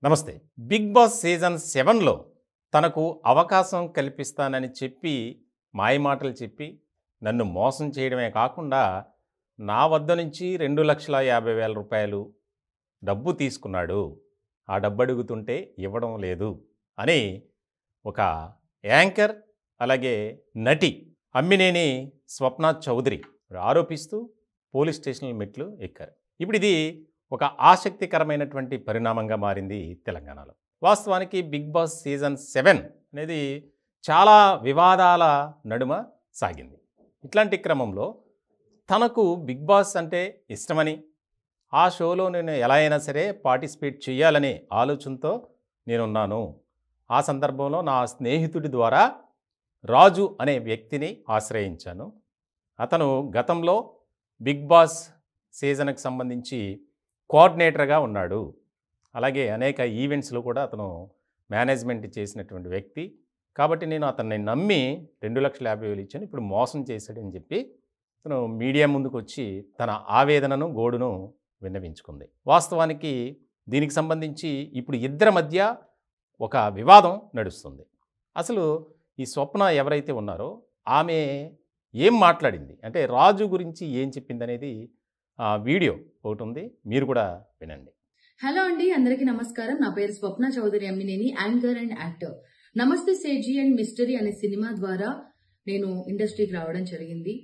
నమస్తే. 'Big Boss' season 7లో తనకు అవకాశం కల్పిస్తానని చెప్పి, మాయమాటలు చెప్పి, నన్ను మోసం చేయడమే కాకుండా, నా వద్ద నుంచి రూ. 2,50,000 డబ్బు తీసుకున్నాడు. ఆ డబ్బు అడుగుతుంటే ఇవ్వడం లేదు అని ఒక యాంకర్, అలాగే నటి అమ్మినేని స్వప్న చౌదరి ఆరోపిస్తూ పోలీస్ స్టేషన్ల మెట్లు ఎక్కారు. ఇప్పుడు ఇది ఒక ఆసక్తికరమైనటువంటి పరిణామంగా మారింది తెలంగాణలో. వాస్తవానికి 'బిగ్ బాస్' సీజన్ 7 అనేది చాలా వివాదాల నడుమ సాగింది. ఇట్లాంటి క్రమంలో తనకు 'బిగ్ బాస్' అంటే ఇష్టమని, ఆ షోలో నేను ఎలా అయినా సరే పార్టిసిపేట్ చేయాలనే ఆలోచనతో నేనున్నాను. ఆ సందర్భంలో నా స్నేహితుడి ద్వారా రాజు అనే వ్యక్తిని ఆశ్రయించాను. అతను గతంలో 'బిగ్ బాస్' సీజన్‌కి సంబంధించి కోఆర్డినేటర్గా ఉన్నాడు. అలాగే అనేక ఈవెంట్స్‌లో కూడా అతను మేనేజ్మెంట్ చేసినటువంటి వ్యక్తి. కాబట్టి నేను అతన్ని నమ్మి 2,50,000 ఇచ్చాను. ఇప్పుడు మోసం చేశాడని చెప్పి తను మీడియా ముందుకొచ్చి తన ఆవేదనను, గోడును విన్నవించుకుంది. వాస్తవానికి దీనికి సంబంధించి ఇప్పుడు ఇద్దరి మధ్య ఒక వివాదం నడుస్తుంది. అసలు ఈ స్వప్న ఎవరైతే ఉన్నారో ఆమె ఏం మాట్లాడింది, అంటే రాజు గురించి ఏం చెప్పిందనేది వీడియో ఒకటి ఉంది, మీరు కూడా వినండి. హలో అండి, అందరికీ నమస్కారం. నా పేరు Swapna Chowdary Ammineni, anchor and actor. Namaste సేజీ అండ్ మిస్టరీ అనే సినిమా ద్వారా నేను ఇండస్ట్రీకి రావడం జరిగింది.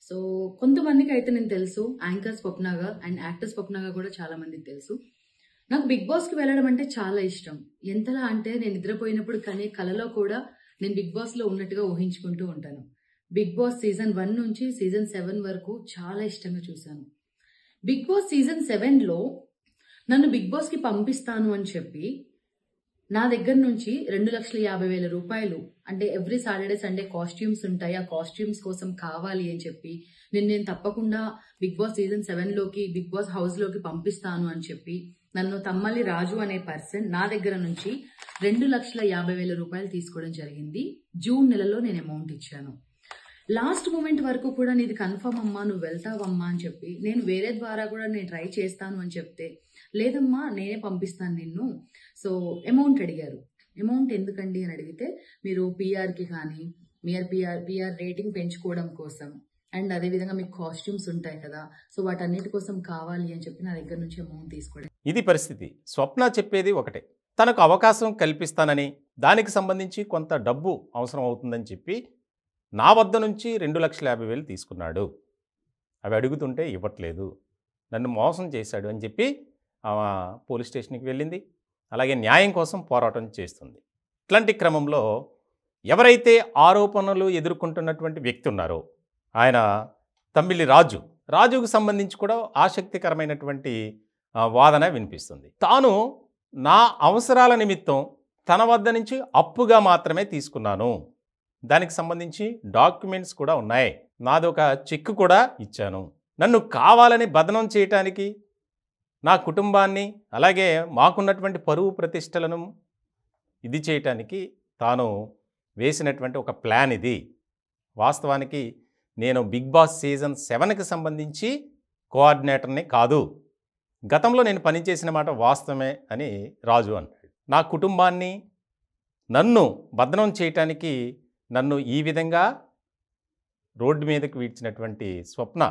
సో కొంతమందికి అయితే నేను తెలుసు యాంకర్ స్వప్నగా అండ్ యాక్టర్ స్వప్నగా కూడా చాలా మందికి తెలుసు. నాకు బిగ్ బాస్ కి వెళ్ళడం అంటే చాలా ఇష్టం. ఎంతలా అంటే నేను నిద్రపోయినప్పుడు కనే కలలో కూడా నేను బిగ్ బాస్ లో ఉన్నట్టుగా ఊహించుకుంటూ ఉంటాను. బిగ్ బాస్ సీజన్ 1 నుంచి సీజన్ 7 వరకు చాలా ఇష్టంగా చూశాను. బిగ్ బాస్ సీజన్ 7లో నన్ను బిగ్ బాస్ కి పంపిస్తాను అని చెప్పి నా దగ్గర నుంచి రూ. 2,50,000 అంటే ఎవ్రీ సాటర్డే సండే కాస్ట్యూమ్స్ ఉంటాయి, ఆ కాస్ట్యూమ్స్ కోసం కావాలి అని చెప్పి నేను తప్పకుండా బిగ్ బాస్ సీజన్ 7లోకి, బిగ్ బాస్ హౌస్ లోకి పంపిస్తాను అని చెప్పి నన్ను తమ్మల్లి రాజు అనే పర్సన్ నా దగ్గర నుంచి రూ. 2,50,000 తీసుకోవడం జరిగింది. జూన్ నెలలో నేను అమౌంట్ ఇచ్చాను. లాస్ట్ మూమెంట్ వరకు కూడా నీది కన్ఫర్మ్ అమ్మా, నువ్వు వెళ్తావమ్మా అని చెప్పి నేను వేరే ద్వారా కూడా నేను ట్రై చేస్తాను అని చెప్తే, లేదమ్మా నేనే పంపిస్తాను నిన్ను. సో అమౌంట్ అడిగారు. అమౌంట్ ఎందుకండి అని అడిగితే, మీరు పిఆర్కి కానీ పిఆర్ రేటింగ్ పెంచుకోవడం కోసం అండ్ అదేవిధంగా మీకు కాస్ట్యూమ్స్ ఉంటాయి కదా, సో వాటన్నిటి కోసం కావాలి అని చెప్పి నా దగ్గర నుంచి అమౌంట్ తీసుకోవడం. ఇది పరిస్థితి. స్వప్న చెప్పేది ఒకటే, తనకు అవకాశం కల్పిస్తానని, దానికి సంబంధించి కొంత డబ్బు అవసరం అవుతుందని చెప్పి నా వద్ద నుంచి 2,50,000 తీసుకున్నాడు. అవి అడుగుతుంటే ఇవ్వట్లేదు, నన్ను మోసం చేశాడు అని చెప్పి ఆమె పోలీస్ స్టేషన్కి వెళ్ళింది. అలాగే న్యాయం కోసం పోరాటం చేస్తుంది. ఇట్లాంటి క్రమంలో ఎవరైతే ఆరోపణలు ఎదుర్కొంటున్నటువంటి వ్యక్తి ఉన్నారో ఆయన తమ్మిలి రాజుకు సంబంధించి కూడా ఆసక్తికరమైనటువంటి వాదన వినిపిస్తుంది. తాను నా అవసరాల నిమిత్తం తన వద్ద నుంచి అప్పుగా మాత్రమే తీసుకున్నాను, దానికి సంబంధించి డాక్యుమెంట్స్ కూడా ఉన్నాయి, నాదొక చెక్ కూడా ఇచ్చాను, నన్ను కావాలని బదనం చేయటానికి, నా కుటుంబాన్ని అలాగే మాకున్నటువంటి పరువు ప్రతిష్టలను ఇది చేయటానికి తాను వేసినటువంటి ఒక ప్లాన్ ఇది. వాస్తవానికి నేను బిగ్ బాస్ సీజన్ 7కి సంబంధించి కోఆర్డినేటర్ని కాదు, గతంలో నేను పనిచేసిన మాట వాస్తవమే అని రాజు అంటాడు. నా కుటుంబాన్ని నన్ను బదనం చేయటానికి నన్ను ఈ విధంగా రోడ్డు మీదకి వీడ్చినటువంటి స్వప్న,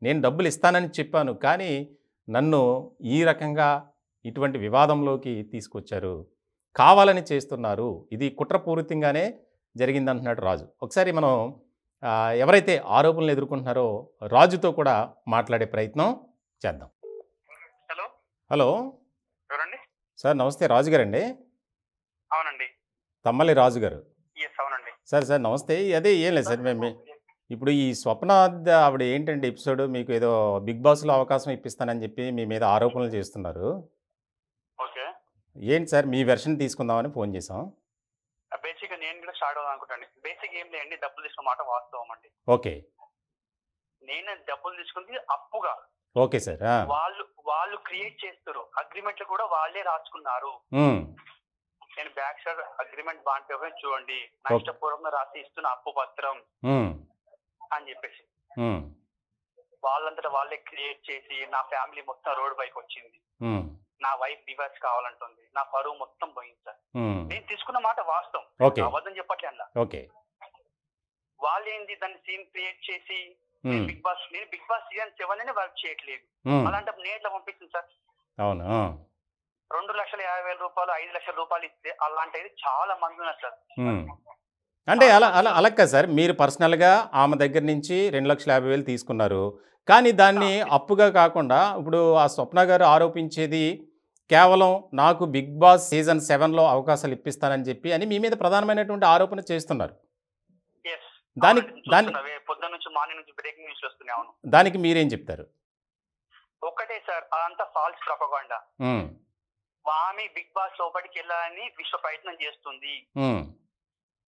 నేను డబ్బులు ఇస్తానని చెప్పాను కానీ నన్ను ఈ రకంగా ఇటువంటి వివాదంలోకి తీసుకొచ్చారు, కావాలని చేస్తున్నారు, ఇది కుట్రపూరితంగానే జరిగిందంటున్నాడు రాజు. ఒకసారి మనం ఎవరైతే ఆరోపణలు ఎదుర్కొంటున్నారో రాజుతో కూడా మాట్లాడే ప్రయత్నం చేద్దాం. హలో ఎవరండి? సార్ నమస్తే, రాజు గారండి? అవునండి. తమ్మలి రాజు గారు? అవునండి సార్ నమస్తే. అదే ఏం లేదు సార్, మేము ఇప్పుడు ఈ స్వప్న ఆవిడ ఏంటంటే ఎపిసోడ్ మీకు ఏదో బిగ్ బాస్లో అవకాశం ఇప్పిస్తానని చెప్పి మీ మీద ఆరోపణలు చేస్తున్నారు. ఓకే, ఏంటి సార్, మీ వెర్షన్ తీసుకుందామని ఫోన్ చేసాం. బేసిక్గా నేను కూడా స్టార్ట్ అవుదాం అనుకుంటాను. బేసిక్ ఏం లేదండి, డబ్బులు తీసుకున్న మాట వాస్తవం అండి. ఓకే, నేను డబ్బులు తీసుకుంది అప్పుగా. Okay sir. వాళ్ళు క్రియేట్ చేస్తారు, అగ్రిమెంట్లు కూడా వాళ్ళే రాసుకున్నారు. నేను back side agreement bond paper చూడండి, నష్టపూర్వకంగా రాసి ఇస్తున్న అప్పు పత్రం అని చెప్పేసి వాళ్ళంతటా వాళ్ళే క్రియేట్ చేసి నా ఫ్యామిలీ మొత్తం రోడ్ పైకి వచ్చింది. నా వైఫ్ డివోర్స్ కావాలంటుంది, నా పరువు మొత్తం పోయింది సార్. నేను తీసుకున్న మాట వాస్తవం, ఓకే అబద్ధం చెప్పట్లే అలా. ఓకే వాళ్ళు ఏంది దాన్ని సీన్ క్రియేట్ చేసి నేను బిగ్ బాస్ సీజన్ 7 అనే వర్క్ చేయట్లేదు, అలాంటప్పుడు నేను ఎట్లా పంపిస్తుంది సార్? అవును 2,50,000 రూపాయలు 5,00,000 రూపాయలు ఇస్తే అలాంటిది చాలా మంది ఉన్నారు సార్. అంటే అలా కాదు సార్, మీరు పర్సనల్గా ఆమె దగ్గర నుంచి 2,50,000 తీసుకున్నారు, కానీ దాన్ని అప్పుగా కాకుండా ఇప్పుడు ఆ స్వప్న గారు ఆరోపించేది కేవలం నాకు బిగ్ బాస్ సీజన్ 7లో అవకాశాలు ఇప్పిస్తానని చెప్పి అని మీ మీద ప్రధానమైనటువంటి ఆరోపణ చేస్తున్నారు. పొద్దున్న నుంచి మార్నింగ్ నుంచి బ్రేకింగ్ న్యూస్ వస్తున్నాయి. అవును, దానికి మీరేం చెప్తారు? ఒక్కటే సార్, అదంతా ఫాల్స్ ప్రొపగాండా. ఆమె బిగ్ బాస్ లోపలికి వెళ్ళాలని విశ్వ ప్రయత్నం చేస్తుంది.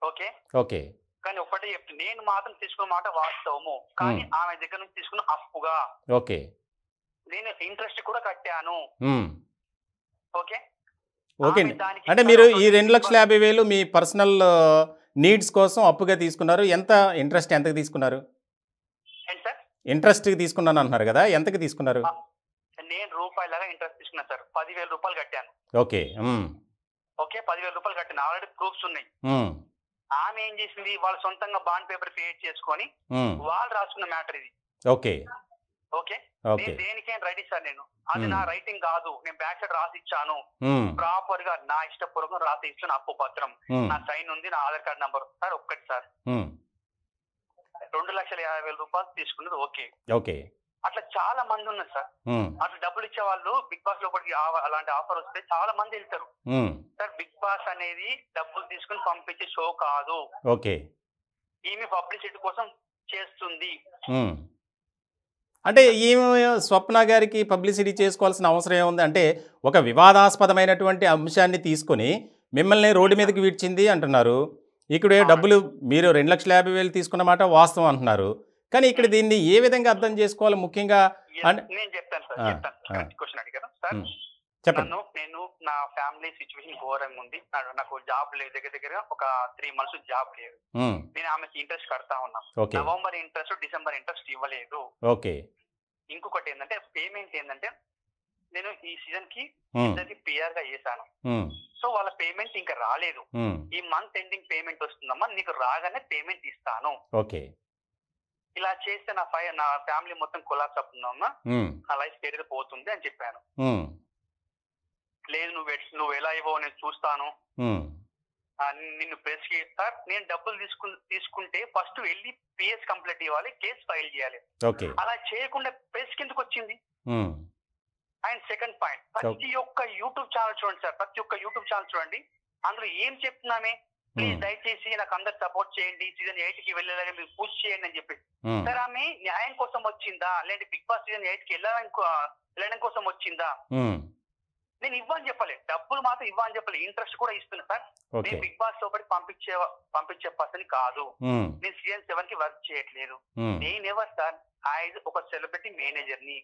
ఓకే ఓకే కానీ ఒక్కటే చెప్తుంది, నేను మాత్రం తీసుకున్న మాట వాస్తవము, కానీ ఆమె దగ్గర నుంచి తీసుకున్న అప్పుగా ఓకే నేను ఇంట్రెస్ట్ కూడా కట్టాను. ఓకే ఓకే అంటే మీరు ఈ 2,50,000 మీ పర్సనల్ నీడ్స్ కోసం అప్పుగా తీసుకున్నారు. ఎంత ఇంట్రెస్ట్ ఎంతకి తీసుకున్నారు? ఇంట్రెస్ట్కి తీసుకున్నాను అంటున్నారు కదా, ఎంతకి తీసుకున్నారు? నేను రూపాయలాగా ఇంట్రెస్ట్ తీసుకున్నా సార్, 10,000 రూపాయలు కట్టాను. ఓకే ఓకే 10,000 రూపాయలు కట్టాను, ఆల్రెడీ ప్రూఫ్స్ ఉన్నాయి. ఆమె ఏం చేసింది, వాళ్ళు సొంతంగా బాండ్ పేపర్ క్రియేట్ చేసుకొని వాళ్ళు రాసుకున్న మ్యాటర్ ఇది. ఓకే ఓకే నేను దేనికేం రెడీ సార్, నేను అది నా రైటింగ్ కాదు, నేను బ్యాక్ సైడ్ రాసి ఇచ్చాను, ప్రాపర్ గా నా ఇష్టపూర్వకం రాసి ఇచ్చాను, అప్పు పత్రం, నా సైన్ ఉంది, నా ఆధార్ కార్డ్ నంబర్ సార్. ఒక్కటి సార్ 2,50,000 రూపాయలు తీసుకున్నది. ఓకే ఓకే అట్లా చాలా మంది ఉన్నారు సార్, అట్లా డబ్బులు ఇచ్చే వాళ్ళు బిగ్ బాస్ లోపలికి అలాంటి ఆఫర్ వస్తే చాలా మంది వెళ్తారు సార్. బిగ్ బాస్ అనేది డబ్బులు తీసుకుని పంపించే షో కాదు. ఓకే ఈమె పబ్లిసిటీ కోసం చేస్తుంది. అంటే ఈమె స్వప్న గారికి పబ్లిసిటీ చేసుకోవాల్సిన అవసరం ఏముంది? అంటే ఒక వివాదాస్పదమైనటువంటి అంశాన్ని తీసుకొని మిమ్మల్ని రోడ్డు మీదకి విడిచింది అంటున్నారు. ఇక్కడ డబ్బులు మీరు 2,50,000 తీసుకున్న మాట వాస్తవం అంటున్నారు, కానీ ఇక్కడ దీన్ని ఏ విధంగా అర్థం చేసుకోవాలి ముఖ్యంగా? నేను చెప్తాను సార్, క్వశ్చన్ అడిగారు సార్. చెప్పండి. నేను నా ఫ్యామిలీ సిచ్యువేషన్ ఘోరంగా ఉంది, నాకు జాబ్ లేదు, దగ్గర ఒక 3 months జాబ్ లేదు. నేను ఆమెకి ఇంట్రెస్ట్ కడతా ఉన్నా, నవంబర్ ఇంట్రెస్ట్ డిసెంబర్ ఇంట్రెస్ట్ ఇవ్వలేదు. ఓకే ఇంకొకటి ఏంటంటే పేమెంట్ ఏంటంటే నేను ఈ సీజన్ కి పిఆర్ గా చేశాను, సో వాళ్ళ పేమెంట్ ఇంకా రాలేదు. ఈ మంత్ ఎండింగ్ పేమెంట్ వస్తుందమ్మా, నీకు రాగానే పేమెంట్ ఇస్తాను. ఓకే ఇలా చేస్తే నా ఫ్యామిలీ మొత్తం కొలాప్స్ అవుతుందమ్మా, నా లైఫ్ కెరీర్ పోతుంది అని చెప్పాను. లేదు నువ్వు ఎలా ఇవ్వో నేను చూస్తాను, నిన్ను ప్రెస్ కి సార్. నేను డబ్బులు తీసుకుంటే ఫస్ట్ వెళ్ళి పిఎస్ కంప్లైంట్ ఇవ్వాలి, కేసు ఫైల్ చేయాలి. అలా చేయకుండా ప్రెస్ కిందకు వచ్చింది. అండ్ సెకండ్ పాయింట్, ప్రతి ఒక్క యూట్యూబ్ ఛానల్ చూడండి సార్, ప్రతి ఒక్క యూట్యూబ్ ఛానల్ చూడండి, అందులో ఏం చెప్తున్నామే, ప్లీజ్ దయచేసి నాకు అందరు సపోర్ట్ చేయండి, సీజన్ 8 కి వెళ్ళేలాగా మీరు పుష్ చేయండి అని చెప్పి. సార్ ఆమె న్యాయం కోసం వచ్చిందా, లేదంటే బిగ్ బాస్ సీజన్ 8 కి వెళ్ళడం కోసం వచ్చిందా? నేను ఇవ్వని చెప్పలే, డబ్బులు మాత్రం ఇవ్వని చెప్పలే, ఇంట్రెస్ట్ కూడా ఇస్తున్నా సార్. నేను బిగ్ బాస్ లోపలికి పంపించే పర్సన్ కాదు, నేను సీజన్ 7 కి వర్క్ చేయట్లేదు. నేనెవరు సార్, ఒక సెలబ్రిటీ మేనేజర్ ని.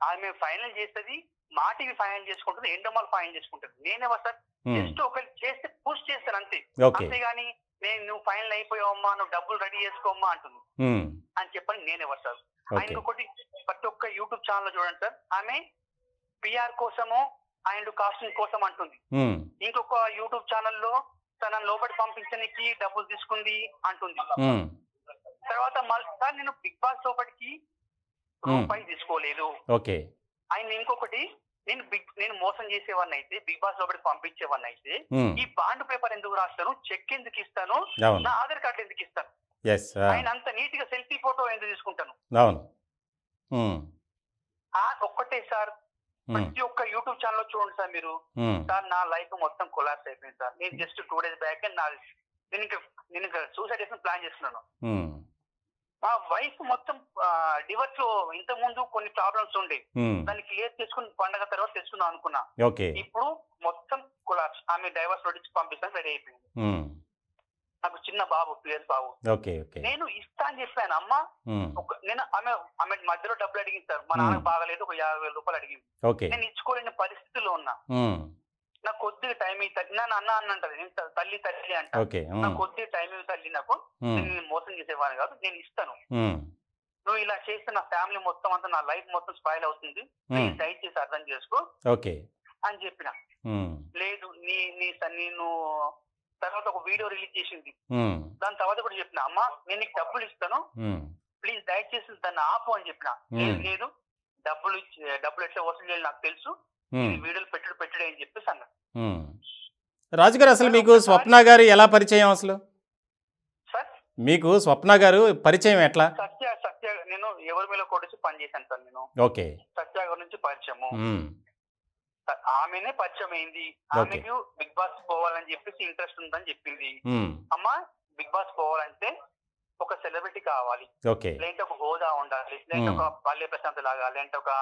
ఆమె ఫైనల్ చేస్తుంది, మా టీవీ ఫైనల్ చేసుకుంటుంది, ఎండమాల్ ఫైనల్ చేసుకుంటుంది. నేనెవరు సార్, జస్ట్ ఒకరు చేస్తే పుష్ చేస్తాను అంతే, అంతేగాని నువ్వు ఫైనల్ అయిపోయావమ్మా, నువ్వు డబ్బులు రెడీ చేసుకోమ్మా అంటుంది అని చెప్పని నేనెవరు సార్. ఇంకొకటి, ప్రతి ఒక్క యూట్యూబ్ ఛానల్ చూడండి సార్, ఆమె పిఆర్ కోసము అండ్ కాస్టింగ్ కోసం అంటుంది. ఇంకొక యూట్యూబ్ ఛానల్లో తనని లోపలి పంపించడానికి డబ్బులు తీసుకుంది అంటుంది. తర్వాత మళ్ళీ సార్ నేను బిగ్ బాస్ లోపలికి రూపాయి తీసుకోలేదు. అండ్ ఇంకొకటి, నేను మోసం చేసేవాడిని అయితే, బిగ్ బాస్ లోపలికి పంపించేవాడిని అయితే, ఈ బాండ్ పేపర్ ఎందుకు రాస్తాను, చెక్ ఎందుకు ఇస్తాను, నా ఆధార్ కార్డు ఎందుకు ఇస్తాను, ఆయన అంత నీట్ గా సెల్ఫీ ఫోటో ఎందుకు తీసుకుంటాను? ఒక్కటే సార్, ప్రతి ఒక్క యూట్యూబ్ ఛానల్ చూడండి సార్ మీరు. సార్ నా లైఫ్ మొత్తం కొలాప్స్ అయిపోయింది సార్. నేను జస్ట్ 2 days బ్యాక్ నేను సూసైడ్ చేసిన ప్లాన్ చేస్తున్నాను. మా వైఫ్ మొత్తం డివర్స్ లో ఇంతకు ముందు కొన్ని ప్రాబ్లమ్స్ ఉండే, దాన్ని క్లియర్ చేసుకుని పండగ తర్వాత తెచ్చుకుందాం అనుకున్నా. ఇప్పుడు మొత్తం కొలాప్స్. ఆమె డైవర్స్ నోటీస్ పంపిస్తాను రెడీ అయిపోయింది. నాకు చిన్న బాబు 2 years బాబు. నేను ఇస్తా అని చెప్పాను అమ్మ. నేను ఆమె మధ్యలో డబ్బులు అడిగింది సార్, మా నాన్నకు బాగలేదు, ఒక 50,000 రూపాయలు అడిగింది. నేను ఇచ్చుకోలేని పరిస్థితిలో ఉన్నా. నాకు కొద్దిగా టైం తల్లి అన్న అంటది, నేను తల్లి అంట. నాకు కొద్దిగా టైం తల్లి, నాకు నేను మోసం చేసేవాడిని కాదు, నేను ఇస్తాను. నువ్వు ఇలా చేస్తే నా ఫ్యామిలీ మొత్తం అంతా, నా లైఫ్ మొత్తం స్పాయిల్ అవుతుంది, ప్లీజ్ దయచేసి అర్థం చేసుకో ఓకే అని చెప్పిన. లేదు నేను తర్వాత ఒక వీడియో రిలీజ్ చేసింది. దాని తర్వాత కూడా చెప్పిన, అమ్మా నేను నీకు డబ్బులు ఇస్తాను, ప్లీజ్ దయచేసి దాన్ని ఆపు అని చెప్పిన. లేదు డబ్బులు ఎట్లా వసూలు చేయాలి నాకు తెలుసు, వీడియోలు పెట్టుడే అని చెప్పేసి అన్న. రాజుగారు అసలు మీకు స్వప్న గారు ఎలా పరిచయం? అసలు సార్ మీకు స్వప్న గారు పరిచయం ఎట్లా? సత్య నేను ఎవరి మీద కొట్టేసి పని చేశాను సార్ నేను. ఓకే. సత్య గారి నుంచి పరిచయము, ఆమెనే పరిచయం అయింది. ఆమెకు బిగ్ బాస్ పోవాలని చెప్పేసి ఇంట్రెస్ట్ ఉందని చెప్పింది. అమ్మా బిగ్ బాస్ పోవాలంటే ఒక సెలబ్రిటీ కావాలి, లేదంటే ఒక హోదా ఉండాలి, లేదంటే ఒక పల్లె ప్రశాంత్ లాగా, లేదంటే ఒక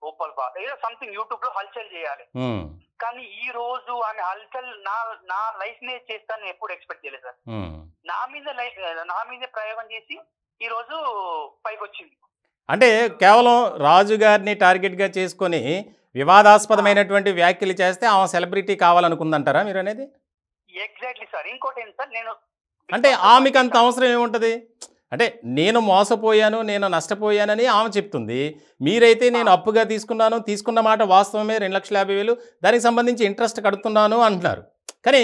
గోపాల్ బా, ఏదో సంథింగ్ యూట్యూబ్ లో హల్చల్ చేయాలి. కానీ ఈ రోజు ఆమె హల్చల్ నా లైఫ్ నే చేస్తాను ఎప్పుడు ఎక్స్పెక్ట్ చేయలేదు సార్. నా మీద ప్రయోగం చేసి ఈ రోజు పైకి వచ్చింది. అంటే కేవలం రాజు గారిని టార్గెట్ గా చేసుకొని వివాదాస్పదమైనటువంటి వ్యాఖ్యలు చేస్తే ఆమె సెలబ్రిటీ కావాలనుకుందంటారా మీరు అనేది? Exactly sir. ఇంకోటి ఏంటి సార్, నేను అంటే ఆమెకు అంత అవసరం ఏముంటుంది? అంటే నేను మోసపోయాను, నేను నష్టపోయానని ఆమె చెప్తుంది. మీరైతే నేను అప్పుగా తీసుకున్న మాట వాస్తవమే, 2,50,000 దానికి సంబంధించి ఇంట్రెస్ట్ కడుతున్నాను అంటున్నారు. కానీ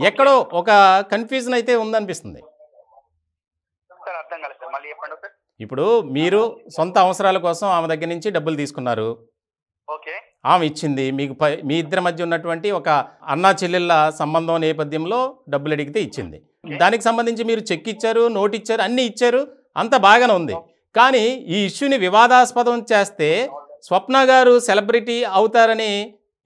ఎక్కడో ఒక కన్ఫ్యూజన్ అయితే ఉందనిపిస్తుంది. అర్థం కాలేదు సార్, మళ్ళీ చెప్పండి సార్. ఇప్పుడు మీరు సొంత అవసరాల కోసం ఆమె దగ్గర నుంచి డబ్బులు తీసుకున్నారు, ఓకే, ఆమె ఇచ్చింది. మీకు మీ ఇద్దరి మధ్య ఉన్నటువంటి ఒక అన్నా చెల్లెళ్ళ సంబంధం నేపథ్యంలో డబ్బులు అడిగితే ఇచ్చింది. దానికి సంబంధించి మీరు చెక్ ఇచ్చారు, నోట్ ఇచ్చారు, అన్నీ ఇచ్చారు, అంత బాగానే ఉంది. కానీ ఈ ఇష్యూని వివాదాస్పదం చేస్తే స్వప్న గారు సెలబ్రిటీ అవుతారని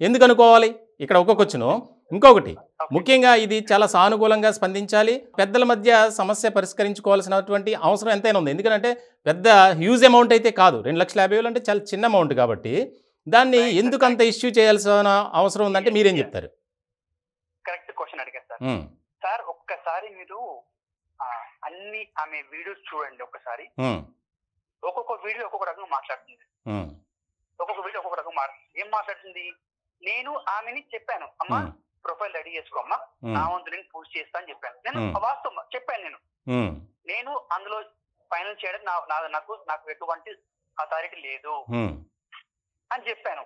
ఎందుకు అనుకోవాలి? ఇక్కడ ఒక్కొక్కచ్చును. ఇంకొకటి ముఖ్యంగా ఇది చాలా సానుకూలంగా స్పందించాలి. పెద్దల మధ్య సమస్య పరిష్కరించుకోవాల్సినటువంటి అవసరం ఎంతైనా ఉంది. ఎందుకంటే పెద్ద హ్యూజ్ అమౌంట్ అయితే కాదు, 2,50,000 అంటే చాలా చిన్న అమౌంట్ కాబట్టి దాన్ని ఎందుకు అంత ఇష్యూ చేయాల్సిన అవసరం ఉందంటే మీరేం చెప్తారు? కరెక్ట్ క్వశ్చన్ అడిగారు సార్. సార్ ఒక్కసారి మీరు అన్ని ఆమె వీడియోస్ చూడండి. ఒక్కసారి ఒక్కొక్క వీడియో ఒక్కొక్క రకంగా మాట్లాడుతుంది, ఒక్కొక్క వీడియో ఒక్కొక్క రకంగా ఏం మాట్లాడుతుంది. నేను ఆమెని చెప్పాను, అమ్మా ప్రొఫైల్ రెడీ చేసుకోమ్మా, నా వంతు నేను పూర్తి చేస్తా అని చెప్పాను. నేను వాస్తవం చెప్పాను. నేను అందులో ఫైనల్ చేయడం నాకు ఎటువంటి అథారిటీ లేదు అని చెప్పాను.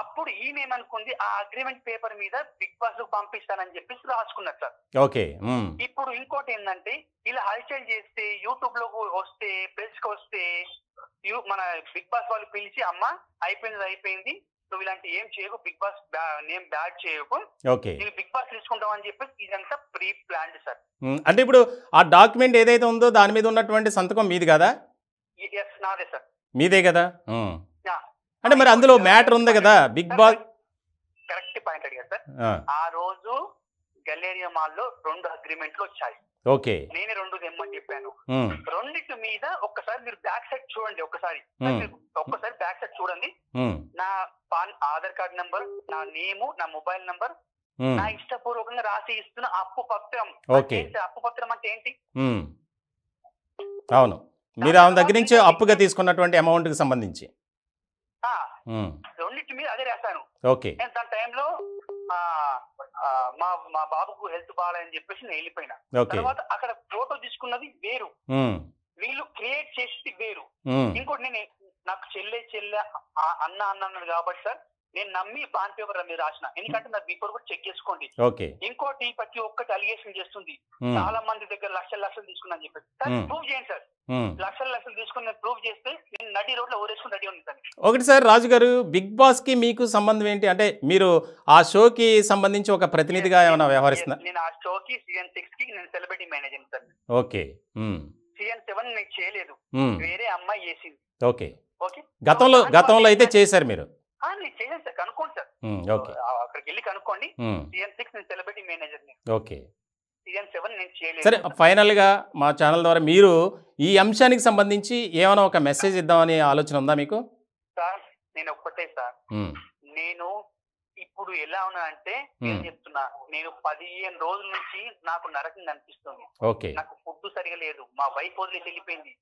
అప్పుడు ఈమె ఏమనుకుంది, ఆ అగ్రిమెంట్ పేపర్ మీద బిగ్ బాస్ పంపిస్తానని చెప్పేసి రాసుకున్నారు సార్. ఓకే. ఇప్పుడు ఇంకోటి ఏంటంటే, ఇలా హల్చల్ చేస్తే యూట్యూబ్ లో వస్తే ప్రెస్ కి వస్తే మన బిగ్ బాస్ వాళ్ళు పిలిచి, అమ్మా అయిపోయింది, నువ్వు ఇలాంటి ఏం చేయకు, బిగ్ బాస్ నేమ్ బ్యాడ్ చేయకు, నేను బిగ్ బాస్ తీసుకుంటావు అని చెప్పేసి ఇదంతా ప్రీ ప్లాన్డ్ సార్. అంటే ఇప్పుడు ఆ డాక్యుమెంట్ ఏదైతే ఉందో దాని మీద ఉన్నటువంటి సంతకం మీది కదా? నాదే సార్. మీదే కదా? అంటే మరి అందులో మ్యాటర్ ఉంది కదా బిగ్ బాస్. కరెక్ట్ పాయింట్ అడిగారు సార్. ఆ రోజు గలేరియా మాల్ లో 2 అగ్రిమెంట్లు వచ్చాయి. ఓకే. నేనే 2 తెమ్మని చెప్పాను. రెండిటి మీద ఒక్కసారి మీరు బ్యాక్ సైడ్ చూడండి, ఒక్కసారి బ్యాక్ సైడ్ చూడండి. నా ఆధార్ కార్డ్ నంబర్, నా నేము, నా మొబైల్ నంబర్, నా ఇష్టపూర్వకంగా రాసి ఇస్తున్న అప్పు పత్రం. అప్పు పత్రం అంటే ఏంటి? అవును, మీరు ఆమె దగ్గర నుంచి అప్పుగా తీసుకున్నటువంటి అమౌంట్ కి సంబంధించి రెండింటి మీద అదే రాశాను. ఓకే. నేను తన టైంలో మా బాబుకు హెల్త్ బాగాలని చెప్పేసి నేను వెళ్ళిపోయినా. తర్వాత అక్కడ ఫోటో తీసుకున్నది వేరు, వీళ్ళు క్రియేట్ చేసి వేరు. ఇంకోటి నేను నాకు చెల్లె అన్న అన్నాడు కాబట్టి సార్, నేను నమ్మి బాండ్ పేపర్ మీరు రాసిన. ఎందుకంటే నాకు బిఫోర్ కూడా చెక్ చేసుకోండి. ఇంకోటి ప్రతి ఒక్కటి అలిగేషన్ చేస్తుంది, చాలా మంది దగ్గర లక్షలు తీసుకున్నా చెప్పేసి. ప్రూవ్ చేయండి సార్. లక్షలు తీసుకుని ప్రూవ్ చేస్తే నేను నడి రోడ్ లో ఊరేసుకుని రెడీ ఉంది సార్. ఒకటి సార్, రాజు గారు, బిగ్ బాస్ కి మీకు సంబంధం ఏంటి? అంటే మీరు ఆ షోకి సంబంధించి ఒక ప్రతినిధిగా ఏమైనా వ్యవహరిస్తున్నారు? నేను ఆ షోకి సీజన్ 6 కి నేను celebrity manager sir. Okay. Season 7 నేను చేయలేదు, వేరే అమ్మాయి చేసింది. ఓకే. గతంలో అయితే చేశారు మీరు? నేను చేయలేదు సార్, కనుక్కోండి సార్. అక్కడికి వెళ్ళి కనుక్కోండి. సీజన్ 6 నేను సెలబ్రిటీ మేనేజర్. ఓకే. సీజన్ 7 నేను చేయలేదు. సరే, ఫైనల్ గా మా ఛానల్ ద్వారా మీరు ఈ అంశానికి సంబంధించి ఏమైనా ఒక మెసేజ్ ఇద్దామని ఆలోచన ఉందా మీకు? సార్ నేను ఒక్కటే సార్, నేను ఇప్పుడు ఎలా ఉన్నా అంటే నేను చెప్తున్నా, నేను 15 రోజుల నుంచి నాకు నరకంగా అనిపిస్తుంది. నాకు ఫుడ్ సరిగా లేదు, మా వైఫ్ వదిలేసి వెళ్ళిపోయింది,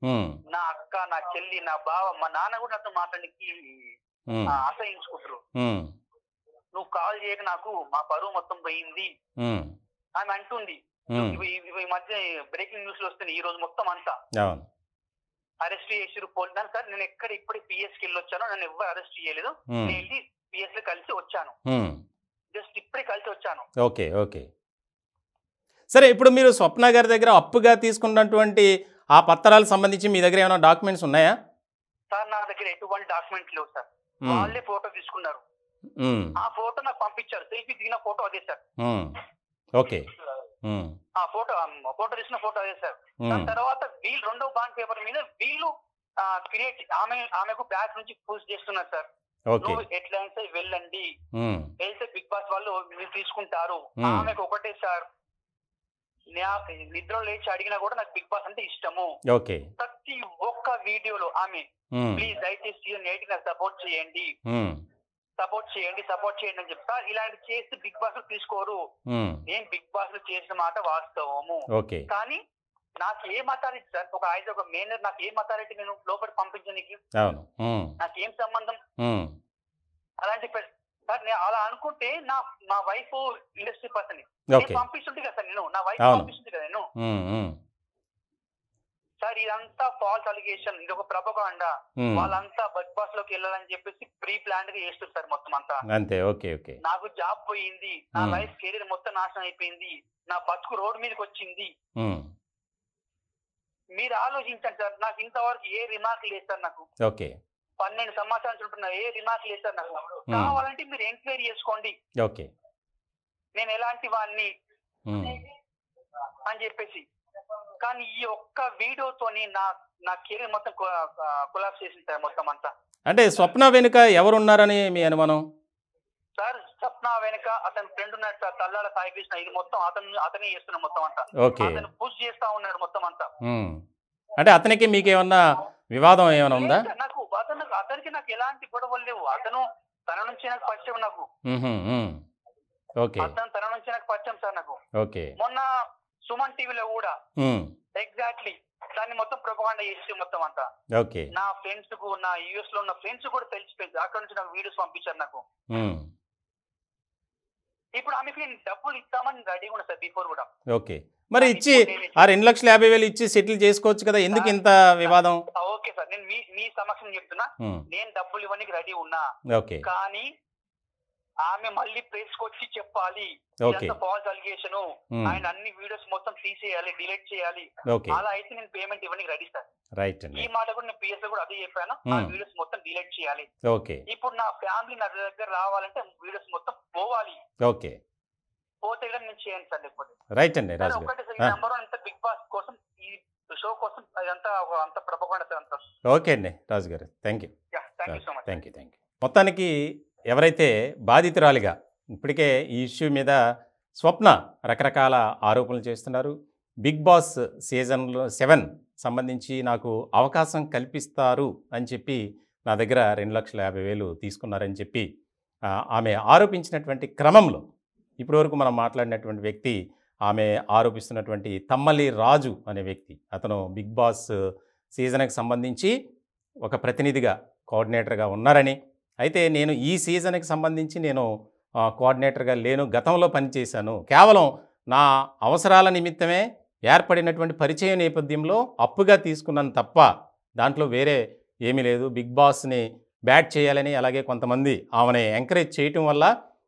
నా అక్క, నా చెల్లి, నా బావ, మా నాన్న కూడా నాతో మాట్లాడడానికి అసహించుకుంటారు. నువ్వు కాల్ చేయక నాకు మా పరువు మొత్తం పోయింది ఆమె అంటుంది. ఈ మధ్య బ్రేకింగ్ న్యూస్ లో వస్తుంది ఈ రోజు మొత్తం అంతా. అరెస్ట్ చేసిరు పోలీసు సార్. నేను ఎక్కడ ఇప్పుడు పిఎస్కి వెళ్ళి వచ్చాను, నన్ను ఎవరు అరెస్ట్ చేయలేదు. నేను వెళ్ళి పిఎస్ లో కలిసి వచ్చాను, జస్ట్ ఇప్పుడే కలిసి వచ్చాను. ఓకే ఓకే సరే. ఇప్పుడు మీరు స్వప్న గారి దగ్గర అప్పుగా తీసుకున్నటువంటి ఆ పత్రాలకు సంబంధించి మీ దగ్గర ఏమైనా డాక్యుమెంట్స్ ఉన్నాయా? సార్ నా దగ్గర ఎటువంటి డాక్యుమెంట్స్ లేవు సార్. వాళ్ళే ఫోటో తీసుకున్నారు, ఆ ఫోటో నాకు పంపించారు. సెల్ఫీ దిగిన ఫోటో అదే సార్. ఓకే ఆ ఫోటో తీసిన ఫోటో అదే సార్. దాని తర్వాత వీళ్ళు రెండో బాండ్ పేపర్ మీద వీళ్ళు క్రియేట్ ఆమెకు బ్యాక్ నుంచి పూజ చేస్తున్నారు సార్. నువ్వు ఎట్లయినా వెళ్ళండి, వెళ్తే బిగ్ బాస్ వాళ్ళు మీరు తీసుకుంటారు. ఆమెకు ఒకటే సార్, నిద్ర లేచి అడిగినా కూడా నాకు బిగ్ బాస్ అంటే ఇష్టము. ప్రతి ఒక్క వీడియోలో ఆమె ప్లీజ్ దయచేసి నేటిగా సపోర్ట్ చేయండి అని చెప్తా. ఇలాంటి చేస్తే బిగ్ బాస్ తీసుకోరు. నేను బిగ్ బాస్ లో చేసిన మాట వాస్తవము, కానీ నాకు ఏం అథారిటీ సార్? ఒక మేనేజర్ నాకు ఏం అథారిటీ నేను లోపలి పంపించడానికి? నాకేం సంబంధం? అలాంటి సార్ నేను అలా అనుకుంటే మా వైఫ్ ఇండస్ట్రీ పర్సన్ పంపిస్తుంటే కదా సార్, నేను నా వైఫ్ పంపిస్తుంది కదా నేను. సార్ ఇదంతా ఫాల్స్ అలిగేషన్, ఇది ఒక ప్రపగాండ. వాళ్ళంతా బిగ్ బాస్ లోకి వెళ్ళాలని చెప్పేసి ప్రీ ప్లాన్ గా చేస్తారు సార్ మొత్తం అంతా. అంతే. Okay okay. నాకు జాబ్ పోయింది, నా లైఫ్ కెరీర్ మొత్తం నాశనం అయిపోయింది, నా బతుకు రోడ్ మీదకి వచ్చింది. మీరు ఆలోచించండి సార్. నాకు ఇంతవరకు ఏ రిమార్క్ లేదు సార్. నాకు 12 సంవత్సరాలు ఉంటున్నా, ఏ రిమార్క్ లేదు సార్. నాకు కావాలంటే మీరు ఎంక్వైరీ చేసుకోండి నేను ఎలాంటి వాడిని అని చెప్పేసి. కానీ ఈ ఒక్క వీడియోతోని నా కెరీర్ మొత్తం కొలాప్స్ చేసింది సార్ మొత్తం అంతా. అంటే స్వప్న వెనుక ఎవరున్నారని మీ అనుమానం? సార్ స్వప్న వెనుక అతని ఫ్రెండ్ ఉన్నాడు సార్, తల్లాల సాయి కృష్ణ. ఇది మొత్తం అతనే చేస్తున్నాడు మొత్తం అంతా. అతను పుష్ చేస్తా ఉన్నాడు మొత్తం అంతా. అంటే అతనికి మీకు ఏమన్నా వివాదం ఏమైనా ఉందా? నాకు అతనికి నాకు ఎలాంటి గొడవలు లేవు. అతను తన నుంచి నాకు పరిచయం. నాకు అతను తన నుంచి నాకు పరిచయం సార్. నాకు మొన్న సుమన్ టీవీలో కూడా ఎగ్జాక్ట్లీ దాన్ని మొత్తం ప్రొపగాండా చేసి మొత్తం అంతా. నా ఫ్రెండ్స్ కు, నా యూఎస్ లో ఉన్న ఫ్రెండ్స్ కూడా తెలిసిపోయింది. అక్కడ నుంచి నాకు వీడియోస్ పంపించారు నాకు. ఇప్పుడు ఆమెకి నేను డబ్బులు ఇస్తామని రెడీ ఉన్నా సార్ బిఫోర్ కూడా. మరి ఇచ్చి ఆ 2,50,000 ఇచ్చి సెటిల్ చేసుకోవచ్చు కదా, ఎందుకు ఇంత వివాదం? ఓకే సార్, నేను మీ సమక్షం చెప్తున్నా, నేను డబ్బులు ఇవ్వడానికి రెడీ ఉన్నా. కానీ ఆమె మళ్ళీ ప్రెస్ వచ్చి చెప్పాలి ఫాల్స్ అలిగేషన్, ఆయన అన్ని వీడియోస్ మొత్తం తీసేయాలి, డిలీట్ చేయాలి. అలా అయితే నేను పేమెంట్ ఇవ్వడానికి రెడీ సార్. ఈ మాట కూడా నేను పిఎస్ కూడా అదే చెప్పాను, ఆ వీడియోస్ మొత్తం డిలీట్ చేయాలి. ఇప్పుడు నా ఫ్యామిలీ నా దగ్గర రావాలంటే వీడియోస్ మొత్తం పోవాలి. పోతే కూడా నేను చేయండి సార్. లేకపోతే ఒకటి సార్, ఈ నెంబర్ అంతా బిగ్ బాస్ కోసం, ఈ షో కోసం అదంతా అంత ప్రపగాండా సార్ అంతా. ఓకే అండి రాజు గారు, thank you so much. Thank you. మొత్తానికి ఎవరైతే బాధితురాలిగా ఇప్పటికే ఈ ఇష్యూ మీద స్వప్న రకరకాల ఆరోపణలు చేస్తున్నారు. బిగ్ బాస్ సీజన్లో 7 సంబంధించి నాకు అవకాశం కల్పిస్తారు అని చెప్పి నా దగ్గర 2,50,000 తీసుకున్నారని చెప్పి ఆమె ఆరోపించినటువంటి క్రమంలో ఇప్పటివరకు మనం మాట్లాడినటువంటి వ్యక్తి, ఆమె ఆరోపిస్తున్నటువంటి తమ్మలి రాజు అనే వ్యక్తి, అతను బిగ్ బాస్ సీజన్కి సంబంధించి ఒక ప్రతినిధిగా కోఆర్డినేటర్గా ఉన్నారని, అయితే నేను ఈ సీజన్కి సంబంధించి నేను కోఆర్డినేటర్గా లేను, గతంలో పనిచేశాను, కేవలం నా అవసరాల నిమిత్తమే ఏర్పడినటువంటి పరిచయ నేపథ్యంలో అప్పుగా తీసుకున్నాను తప్ప దాంట్లో వేరే ఏమీ లేదు. బిగ్ బాస్ని బ్యాట్ చేయాలని, అలాగే కొంతమంది ఆమెను ఎంకరేజ్ చేయటం వల్ల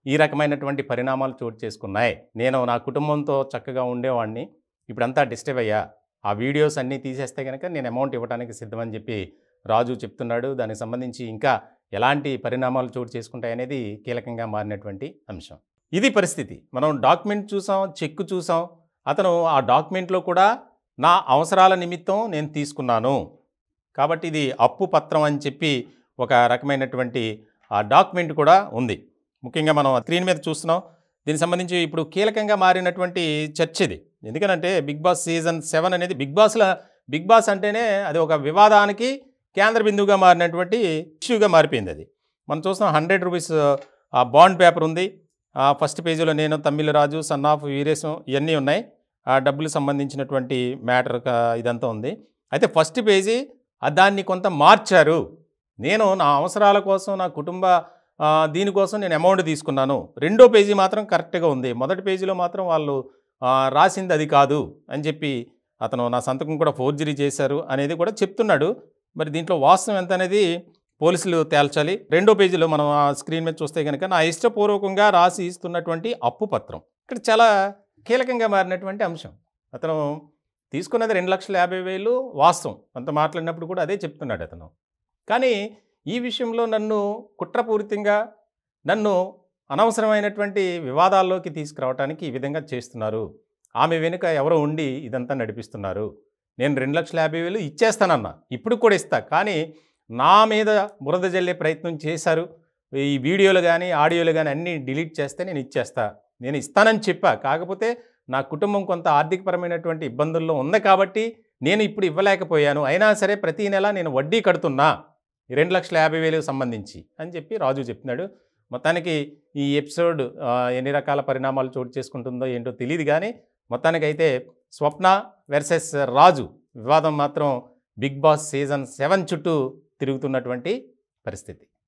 ఈ రకమైనటువంటి పరిణామాలు చోటు చేసుకున్నాయి. నేను నా కుటుంబంతో చక్కగా ఉండేవాడిని, ఇప్పుడంతా డిస్టర్బ్ అయ్యా, ఆ వీడియోస్ అన్నీ తీసేస్తే కనుక నేను అమౌంట్ ఇవ్వడానికి సిద్ధమని చెప్పి రాజు చెప్తున్నాడు. దానికి సంబంధించి ఇంకా ఎలాంటి పరిణామాలు చోటు చేసుకుంటాయనేది కీలకంగా మారినటువంటి అంశం. ఇది పరిస్థితి. మనం డాక్యుమెంట్ చూసాం, చెక్ చూసాం. అతను ఆ డాక్యుమెంట్లో కూడా నా అవసరాల నిమిత్తం నేను తీసుకున్నాను కాబట్టి ఇది అప్పు పత్రం అని చెప్పి ఒక రకమైనటువంటి ఆ డాక్యుమెంట్ కూడా ఉంది. ముఖ్యంగా మనం స్క్రీన్ మీద చూస్తున్నాం. దీనికి సంబంధించి ఇప్పుడు కీలకంగా మారినటువంటి చర్చ ఇది. ఎందుకనంటే బిగ్ బాస్ సీజన్ 7 అనేది బిగ్ బాస్ అంటేనే అది ఒక వివాదానికి కేంద్ర బిందువుగా మారినటువంటి ఇష్యూగా మారిపోయింది. అది మనం చూస్తున్నాం. 100 రూపీస్ బాండ్ పేపర్ ఉంది. ఫస్ట్ పేజీలో నేను, తమ్మిల రాజు, సన్ ఆఫ్ వీరేశం ఇవన్నీ ఉన్నాయి. ఆ డబ్బులు సంబంధించినటువంటి మ్యాటర్ ఇదంతా ఉంది. అయితే ఫస్ట్ పేజీ దాన్ని కొంత మార్చారు. నేను నా అవసరాల కోసం, నా కుటుంబ దీనికోసం నేను అమౌంట్ తీసుకున్నాను. రెండో పేజీ మాత్రం కరెక్ట్గా ఉంది. మొదటి పేజీలో మాత్రం వాళ్ళు రాసింది అది కాదు అని చెప్పి అతను నా సంతకం కూడా ఫోర్జరీ చేశారు అనేది కూడా చెప్తున్నాడు. మరి దీంట్లో వాస్తవం ఎంత అనేది పోలీసులు తేల్చాలి. 2వ పేజీలో మనం ఆ స్క్రీన్ మీద చూస్తే కనుక నా ఇష్టపూర్వకంగా రాసి ఇస్తున్నటువంటి అప్పు పత్రం ఇక్కడ చాలా కీలకంగా మారినటువంటి అంశం. అతను తీసుకున్నది 2,50,000 వాస్తవం. అంత మాట్లాడినప్పుడు కూడా అదే చెప్తున్నాడు అతను. కానీ ఈ విషయంలో నన్ను కుట్రపూరితంగా నన్ను అనవసరమైనటువంటి వివాదాల్లోకి తీసుకురావడానికి ఈ విధంగా చేస్తున్నారు. ఆమె వెనుక ఎవరో ఉండి ఇదంతా నడిపిస్తున్నారు. నేను 2,50,000 ఇచ్చేస్తానన్నా, ఇప్పుడు కూడా ఇస్తా, కానీ నా మీద బురద జల్లే ప్రయత్నం చేశారు. ఈ వీడియోలు కానీ ఆడియోలు కానీ అన్నీ డిలీట్ చేస్తే నేను ఇచ్చేస్తా, నేను ఇస్తానని చెప్పా. కాకపోతే నా కుటుంబం కొంత ఆర్థికపరమైనటువంటి ఇబ్బందుల్లో ఉంది కాబట్టి నేను ఇప్పుడు ఇవ్వలేకపోయాను. అయినా సరే ప్రతీ నెల నేను వడ్డీ కడుతున్నా 2,50,000 సంబంధించి అని చెప్పి రాజు చెప్తున్నాడు. మొత్తానికి ఈ ఎపిసోడ్ ఎన్ని రకాల పరిణామాలు చోటు చేసుకుంటుందో ఏంటో తెలియదు, కానీ మొత్తానికైతే స్వప్న వర్సెస్ రాజు వివాదం మాత్రం బిగ్ బాస్ సీజన్ 7 చుట్టూ తిరుగుతున్నటువంటి పరిస్థితి.